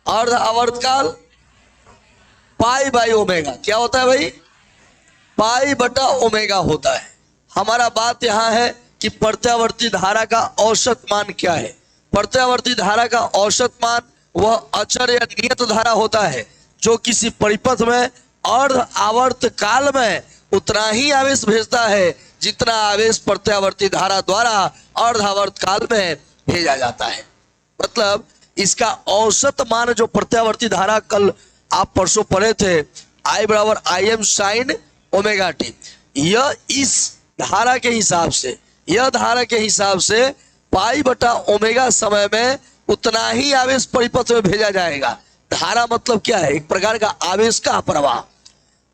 अर्ध आवर्तकाल pi by omega. क्या होता है भाई? पाई बटा ओमेगा होता है। हमारा बात यहां है कि प्रत्यावर्ती धारा का औसत मान क्या है। प्रत्यावर्ती धारा का औसत मान वह अचर या नियत धारा होता है जो किसी परिपथ में अर्ध आवर्त काल में उतना ही आवेश भेजता है जितना आवेश प्रत्यावर्ती धारा द्वारा अर्ध आवर्त काल में भेजा जाता है। मतलब इसका औसत मान जो प्रत्यावर्ती धारा, कल आप परसों पढ़े थे, I बराबर I am sine omega T, यह इस धारा के हिसाब से, यह धारा के हिसाब से पाई बटा ओमेगा समय में उतना ही आवेश परिपथ में भेजा जाएगा। धारा मतलब क्या है? एक प्रकार का आवेश का प्रवाह।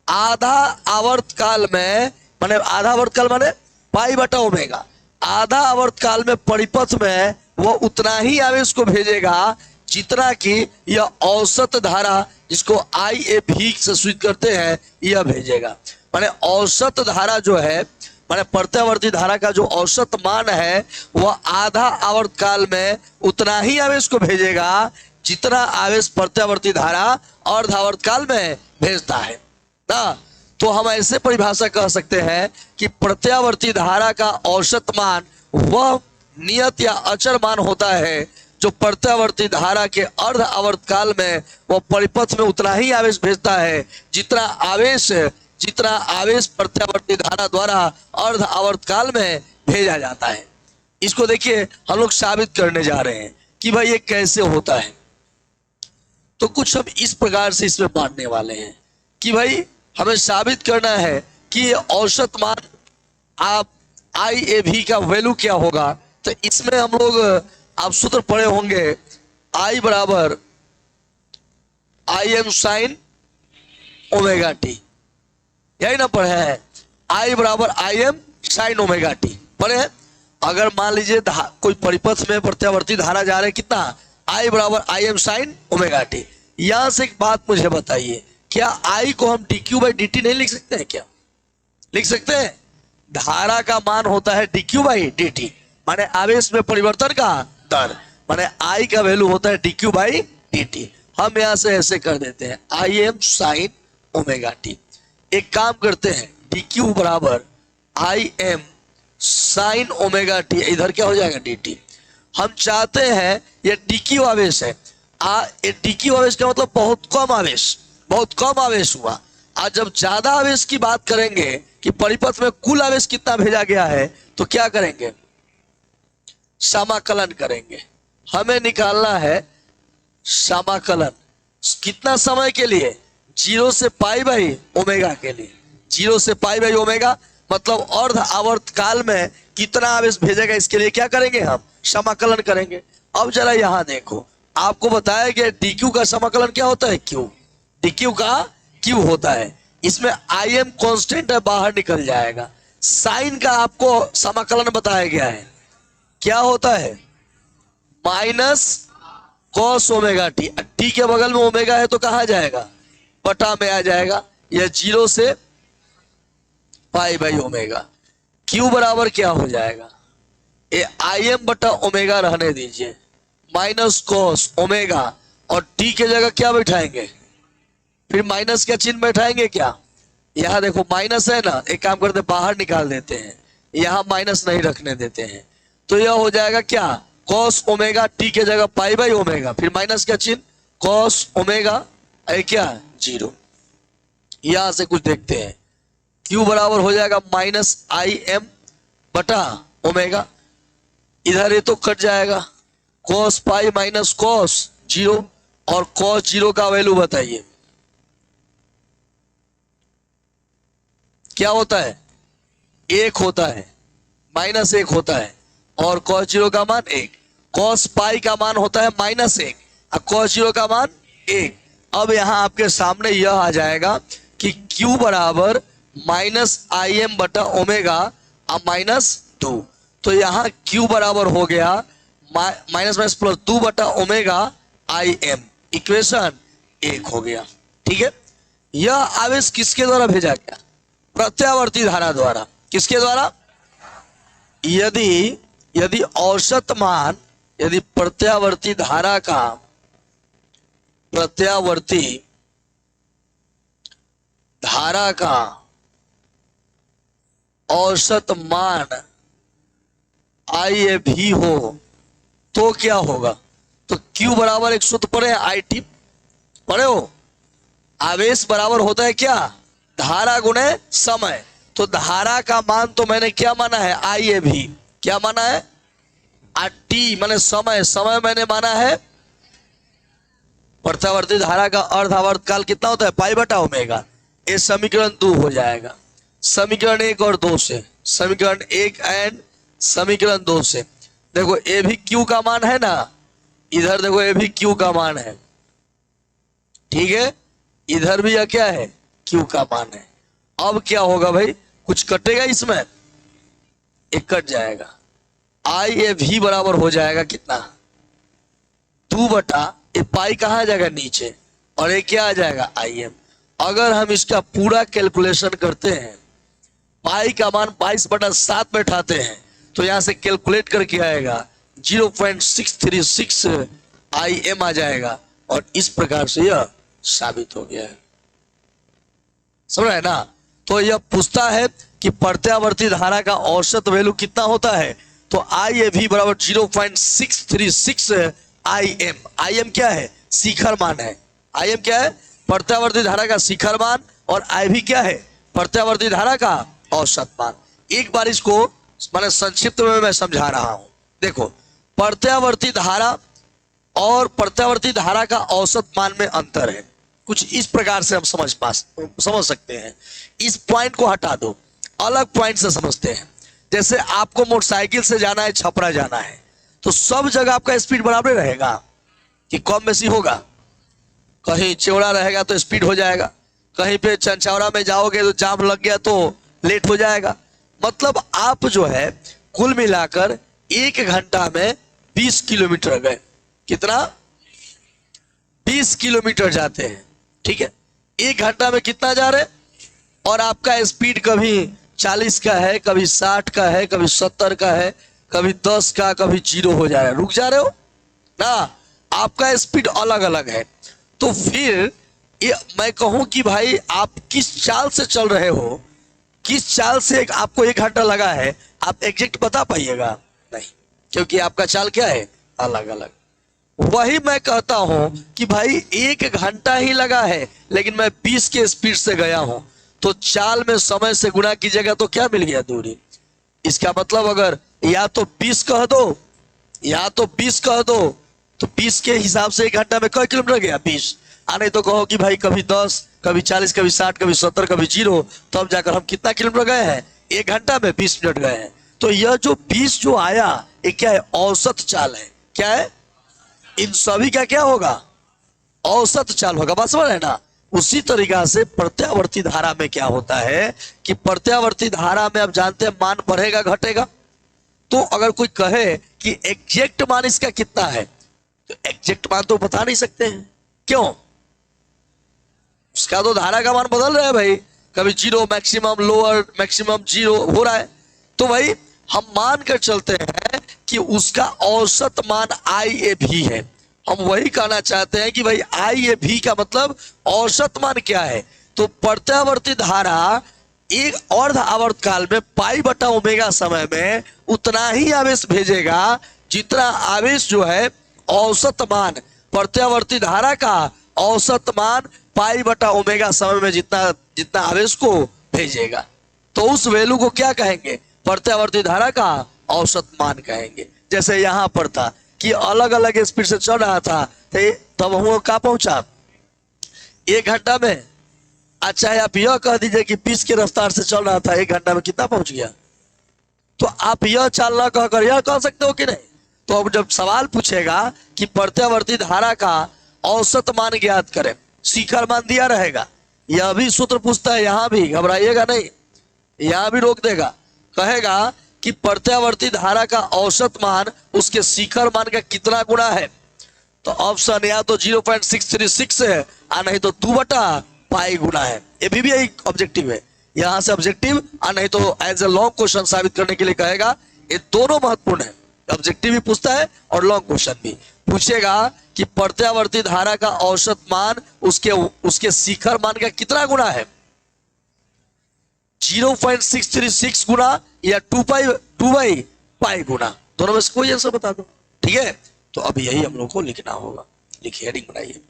आधा आवर्त काल में, माने आधा आवर्त काल माने पाई बटा ओमेगा, आधा आवर्त काल में परिपथ में वो उतना ही आवेश को भेजेगा जितना कि यह औसत धारा, जिसको आई ए भी से सूचित करते हैं, यह भेजेगा। माने औसत धारा जो है, माने प्रत्यावर्ती धारा का जो औसत मान है वह आधा आवर्त काल में उतना ही आवेश को भेजेगा जितना आवेश प्रत्यावर्ती धारा अर्ध आवर्त काल में भेजता है ना। तो हम ऐसे परिभाषा कह सकते हैं कि प्रत्यावर्ती धारा का औसत मान वह नियत या अचर मान होता है जो प्रत्यावर्ती धारा के अर्ध आवर्त काल में वह परिपथ में उतना ही आवेश भेजता है जितना आवेश प्रत्यावर्ती धारा द्वारा अर्ध आवर्त काल में भेजा जाता है। इसको देखिए, हम लोग साबित करने जा रहे हैं कि भाई ये कैसे होता है। तो कुछ हम इस प्रकार से इसमें मानने वाले हैं कि भाई हमें साबित करना है कि औसत मान आप आई ए भी का वैल्यू क्या होगा। तो इसमें हम लोग, आप सूत्र पढ़े होंगे, आई बराबर I am sine omega T, यही ना पढ़े हैं? आई बराबर I am sine omega T पढ़े हैं। अगर मान लीजिए कोई परिपथ में प्रत्यावर्ती धारा जा रहे हैं, कितना? आई बराबर I am sine omega T. यहां से एक बात मुझे बताइए, क्या आई को हम D Q by D T नहीं लिख सकते हैं? क्या लिख सकते हैं? धारा का मान होता है D Q by D T, माने आवेश में परिवर्तन का दर, माने आई का वैल्यू होता है D Q by D T. हम यहां से ऐसे कर देते हैं, I am sine omega T. एक काम करते हैं, डी क्यू बराबर I am sine omega T, इधर क्या हो जाएगा? D T. हम चाहते हैं ये डी क्यू आवेश है, डी क्यू आवेश का मतलब बहुत कम आवेश, बहुत कम आवेश हुआ। आज जब ज्यादा आवेश की बात करेंगे कि परिपथ में कुल आवेश कितना भेजा गया है, तो क्या करेंगे? समाकलन करेंगे। हमें निकालना है समाकलन कितना समय के लिए? 0 से पाई बाई ओमेगा के लिए। 0 से पाई बाई ओमेगा मतलब अर्ध आवर्त काल में कितना आवेश भेजेगा, इसके लिए क्या करेंगे? हम समाकलन करेंगे। अब जरा यहां देखो, आपको बताया गया डी क्यू का समाकलन क्या होता है? क्यू। डी क्यू का क्यू होता है। इसमें आई एम कॉन्स्टेंट है, बाहर निकल जाएगा। साइन का आपको समाकलन बताया गया है, क्या होता है? Minus cos omega T. T के बगल में ओमेगा है तो कहा जाएगा? बटा में आ जाएगा। यह 0 से पाई बाई ओमेगा। क्यू बराबर क्या हो जाएगा? ये आई एम बटा ओमेगा रहने दीजिए, माइनस कॉस ओमेगा, और टी के जगह क्या बैठाएंगे? फिर माइनस का चिन्ह बैठाएंगे क्या? यहां देखो माइनस है ना, एक काम करते बाहर निकाल देते हैं, यहां माइनस नहीं रखने देते हैं। तो यह हो जाएगा क्या? कॉस ओमेगा, टी के जगह पाई बाई ओमेगा, फिर माइनस का चिन्ह, कॉस ओमेगा क्या? 0। यहां से कुछ देखते हैं, क्यू बराबर हो जाएगा माइनस आई एम बटा ओमेगा, इधर ये तो कट जाएगा, कॉस पाई माइनस कॉस 0, और कॉस 0 का वैल्यू बताइए क्या होता है? 1 होता है, माइनस 1 होता है, और कॉस 0 का मान 1। कॉस पाई का मान होता है -1 और कॉस 0 का मान 1। अब यहां आपके सामने यह आ जाएगा कि Q बराबर माइनस आई एम बटा ओमेगा और -2। तो यहां Q बराबर हो गया माइनस माइनस प्लस 2 बटा ओमेगा आई एम। इक्वेशन 1 हो गया। ठीक है, यह आवेश किसके द्वारा भेजा गया? प्रत्यावर्ती धारा द्वारा। किसके द्वारा? यदि औसत मान, यदि प्रत्यावर्ती धारा का प्रत्यावर्ती धारा का औसत मान IAV हो तो क्या होगा? तो Q बराबर एक सूत्र पढ़े IT पढ़े हो, आवेश बराबर होता है क्या? धारा गुणे समय। तो धारा का मान तो मैंने क्या माना है? IAV। क्या माना है? T मैंने समय, समय मैंने माना है प्रत्यावर्ती धारा का अर्धावर्त काल कितना होता है? पाई बटा ओमेगा। ये समीकरण 2 हो जाएगा समीकरण 1 और 2 से, समीकरण 1 एंड समीकरण 2 से। देखो ये भी Q का मान है ना, इधर देखो ये भी Q का मान है, ठीक है, इधर भी यह क्या है? Q का मान है। अब क्या होगा भाई? कुछ कटेगा इसमें? एक कट जाएगा। IAV बराबर हो जाएगा कितना? 2 बटा ये पाई कहाँ आ जाएगा? नीचे, और ये क्या आ जाएगा? IM। अगर हम इसका पूरा कैलकुलेशन करते हैं, पाई का मान 22/7 बैठाते हैं, तो यहां से कैलकुलेट करके आएगा 0.636 IM आ जाएगा। और इस प्रकार से यह साबित हो गया है। समझ रहे हैं ना? तो यह पूछता है कि प्रत्यावर्ती धारा का औसत वैल्यू कितना होता है? तो IAV बराबर 0.636 IM। IM क्या है? शिखर मान है। IM क्या है? प्रत्यावर्ती धारा का शिखर मान। और IV क्या है? प्रत्यावर्ती धारा का औसत मान। एक बार इसको मैंने संक्षिप्त में मैं समझा रहा हूं। देखो, प्रत्यावर्ती धारा और प्रत्यावर्ती धारा का औसत मान में अंतर है। कुछ इस प्रकार से हम समझ सकते हैं। इस पॉइंट को हटा दो, अलग पॉइंट से समझते हैं। जैसे आपको मोटरसाइकिल से जाना है, छपरा जाना है, तो सब जगह आपका स्पीड बराबर रहेगा कि कम बेसी होगा? कहीं चौड़ा रहेगा तो स्पीड हो जाएगा, कहीं पे चंचौड़ा में जाओगे तो जाम लग गया तो लेट हो जाएगा। मतलब आप जो है कुल मिलाकर 1 घंटा में 20 किलोमीटर गए। कितना? 20 किलोमीटर जाते हैं, ठीक है। 1 घंटा में कितना जा रहे? और आपका स्पीड कभी 40 का है, कभी 60 का है, कभी 70 का है, कभी 10 का, कभी 0 हो जा रहा है। रुक जा रहे हो ना, आपका स्पीड अलग अलग है। तो फिर ये मैं कहूं कि भाई आप किस चाल से चल रहे हो, किस चाल से आपको 1 घंटा लगा है, आप एग्जैक्ट बता पाइएगा? नहीं, क्योंकि आपका चाल क्या है? अलग अलग। वही मैं कहता हूं कि भाई 1 घंटा ही लगा है, लेकिन मैं 20 के स्पीड से गया हूं, तो चाल में समय से गुणा कीजिएगा तो क्या मिल गया? दूरी। इसका मतलब अगर या तो 20 कह दो या तो 20 कह दो, तो 20 के हिसाब से 1 घंटा में कई किलोमीटर गया? 20। नहीं तो कहो कि भाई कभी 10, कभी 40, कभी 60, कभी 70, कभी 0, तब जाकर हम कितना किलोमीटर गए हैं? 1 घंटा में 20 मिनट गए हैं। तो यह जो 20 जो आया, ये क्या है? औसत चाल है। क्या है? इन सभी का क्या होगा? औसत चाल होगा। बस समझ रहे ना? उसी तरीका से प्रत्यावर्ती धारा में क्या होता है कि प्रत्यावर्ती धारा में आप जानते हैं मान बढ़ेगा घटेगा। तो अगर कोई कहे कि एग्जैक्ट मान इसका कितना है, तो एग्जैक्ट मान तो बता नहीं सकते हैं। क्यों? उसका तो धारा का मान बदल रहा है भाई, कभी 0 मैक्सिमम, लोअर मैक्सिमम 0 हो रहा है। तो भाई हम मान कर चलते हैं कि उसका औसत मान IAV है। हम वही कहना चाहते हैं कि भाई IAV का मतलब औसत मान क्या है? तो प्रत्यावर्ती धारा एक अर्ध आवर्त काल में पाई बटा ओमेगा समय में उतना ही आवेश भेजेगा जितना आवेश जो है औसत मान प्रत्यावर्ती धारा का औसत मान पाई बटा ओमेगा समय में जितना जितना आवेश को भेजेगा। तो उस वैल्यू को क्या कहेंगे? प्रत्यावर्ती धारा का औसत मान कहेंगे। जैसे यहां पर था कि अलग अलग स्पीड से चल रहा था, तब हम कहाँ पहुंचा? 1 घंटा में। अच्छा, आप यह कह दीजिए कि 20 की रफ्तार से चल रहा था, 1 घंटा में कितना पहुंच गया? तो आप यह चाल ना कहकर यह कह सकते हो कि नहीं? तो अब जब सवाल पूछेगा कि प्रत्यावर्ती धारा का औसत मान ज्ञात करें, शिखर मान दिया रहेगा, यह भी सूत्र पूछता है। यहां भी घबराइएगा नहीं, यहां भी रोक देगा, कहेगा कि प्रत्यावर्ती धारा का औसत मान उसके शिखर मान का कितना गुना है। तो ऑप्शन या तो 0.636 है, और नहीं तो 2 बटा पाई गुना है। ये भी एक ऑब्जेक्टिव है, यहां से ऑब्जेक्टिव, और नहीं तो एज ए लॉन्ग क्वेश्चन साबित करने के लिए कहेगा। ये दोनों महत्वपूर्ण है, ऑब्जेक्टिव भी पूछता है और लॉन्ग क्वेश्चन भी पूछेगा कि प्रत्यावर्ती धारा का औसत मान उसके शिखर मान का कितना गुना है, 0.636 गुना या 2 पाई गुना, दोनों में से कोई आंसर बता दो। ठीक है, तो अभी यही हम लोग को लिखना होगा। लिखिए, हेडिंग बनाइए।